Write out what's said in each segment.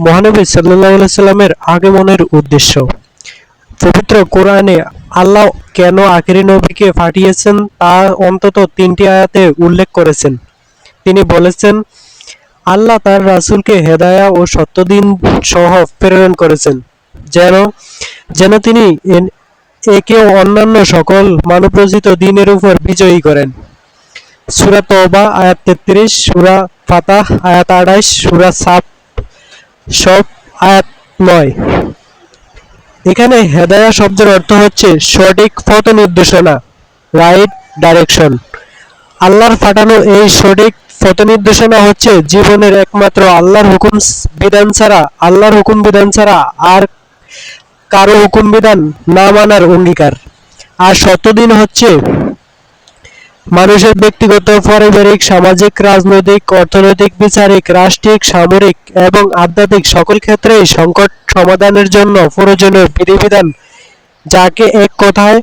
মহানবী সাল্লাল্লাহু আলাইহি সাল্লামের আগমনের উদ্দেশ্য। পবিত্র কোরআনে আল্লাহ কেন আখেরি নবীকে পাঠিয়েছেন তা অন্তত 3টি আয়াতে উল্লেখ করেছেন। তিনি বলেছেন, আল্লাহ তার রাসূলকে হেদায়াত ও সত্যদিন সহ প্রেরণ করেছেন, যেন যেন তিনি একে অন্যান্য সকল মানবরচিত দ্বীনের উপর বিজয়ী করেন। সূরা তওবা আয়াত 33, সূরা ফাতাহ আয়াত 28, সূরা সাফ সব আয়াত 9। এখানে হেদায়া শব্দের অর্থ হচ্ছে সঠিক পথ নির্দেশনা, রাইট ডাইরেকশন। আল্লাহর পাঠানো এই সঠিক পথ নির্দেশনা হচ্ছে জীবনের একমাত্র আল্লাহর হুকুম বিধান ছাড়া আর কারো হুকুম বিধান না মানার অঙ্গীকার। আর সত্যদিন হচ্ছে মানুষের ব্যক্তিগত, পারিবারিক, সামাজিক, রাজনৈতিক, অর্থনৈতিক, বিচারিক, রাষ্ট্রিক, সামরিক এবং আধ্যাত্মিক সকল ক্ষেত্রেই সংকট সমাধানের জন্য প্রয়োজনীয় বিধিবিধান, যাকে এক কথায়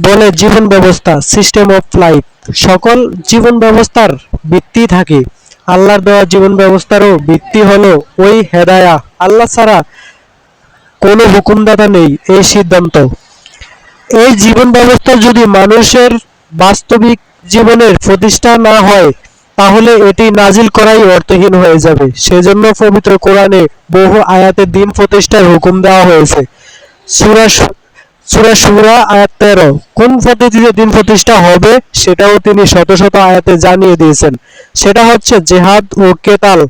বলে জীবন ব্যবস্থা, সিস্টেম অফ লাইফ। সকল জীবন ব্যবস্থার ভিত্তি থাকে আল্লাহর দেওয়া জীবন ব্যবস্থারও ভিত্তি হলো ওই হেদায়া। আল্লাহ ছাড়া কোনো হুকুমদাতা নেই, এই সিদ্ধান্ত। এই জীবন ব্যবস্থা যদি মানুষের বাস্তবিক জীবনের প্রতিষ্ঠা না হয়, তাহলে এটি নাজিল করাই অর্থহীন হয়ে যাবে। সেজন্য পবিত্র কোরআনে বহু আয়াতে দিন প্রতিষ্ঠার হুকুম দেওয়া হয়েছে। সূরা শুরা আয়াত 13, কোন পদ্ধতিতে দিন প্রতিষ্ঠা হবে সেটাও তিনি শত শত আয়াতে জানিয়ে দিয়েছেন। সেটা হচ্ছে জেহাদ ও কেতাল,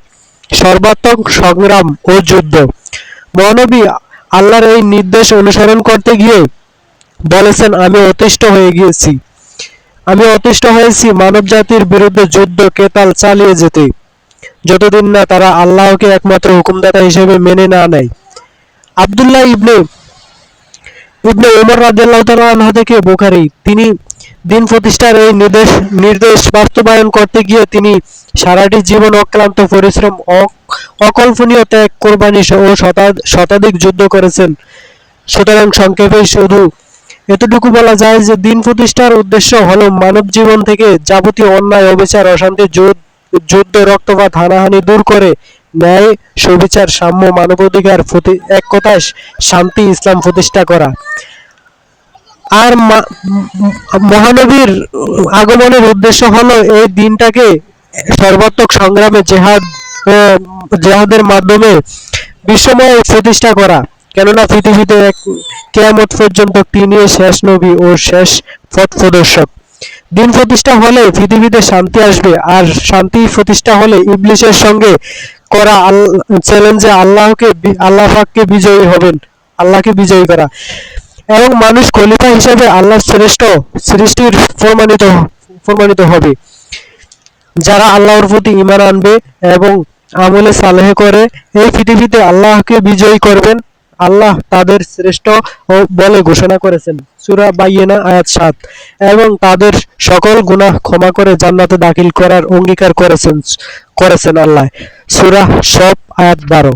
সর্বাত্মক সংগ্রাম ও যুদ্ধ। মহানবী আল্লাহর এই নির্দেশ অনুসরণ করতে গিয়ে বলেছেন, আমি অতিষ্ঠ হয়েছি মানব জাতির বিরুদ্ধে যুদ্ধ কেতাল চালিয়ে যেতে, যতদিন না তারা আল্লাহকে একমাত্র হুকুমদাতা হিসেবে মেনে না নেয়। আব্দুল্লাহ ইবনে উমর রাদিয়াল্লাহু তাআলা আনহু থেকে বুখারী, তিনি দিন প্রতিষ্ঠার এই নির্দেশ বাস্তবায়ন করতে গিয়ে তিনি সারাটি জীবন অক্লান্ত পরিশ্রম, অকল্পনীয় ত্যাগ, কোরবানি ও শতাধিক যুদ্ধ করেছেন। সুতরাং সংক্ষেপে শুধু এতটুকু বলা যায় যে দিন প্রতিষ্ঠার উদ্দেশ্য হলো মানব জীবন থেকে যাবতীয় অন্যায়, অবিচার, অশান্তি, যুদ্ধ, রক্তপাত, হানাহানি দূর করে ন্যায়, সুবিচার, সাম্য, মানবাধিকার, এক কথায় শান্তি, ইসলাম প্রতিষ্ঠা করা। আর মহানবীর আগমনের উদ্দেশ্য হলো এই দিনটাকে সর্বাত্মক সংগ্রামে, জেহাদের মাধ্যমে বিশ্বময় প্রতিষ্ঠা করা। কেননা পৃথিবীতে কিয়ামত পর্যন্ত তিনি শেষ নবী ও শেষ পথ প্রদর্শক। দিন প্রতিষ্ঠা হলে পৃথিবীতে শান্তি আসবে, আর শান্তি প্রতিষ্ঠা হলে ইবলিসের সঙ্গে করা চ্যালেঞ্জে আল্লাহকে বিজয়ী করা এবং মানুষ খলিফা হিসেবে আল্লাহর শ্রেষ্ঠ সৃষ্টির প্রমাণিত হবে। যারা আল্লাহর প্রতি ঈমান আনবে এবং আমলে সালেহ করে এই পৃথিবীতে আল্লাহকে বিজয়ী করবেন, আল্লাহ তাদের শ্রেষ্ঠ বলে ঘোষণা করেছেন। সূরা বাইয়িনা আয়াত 7। এবং তাদের সকল গুনাহ ক্ষমা করে জান্নাতে দাখিল করার অঙ্গীকার করেছেন আল্লাহ। সূরা সব আয়াত 12।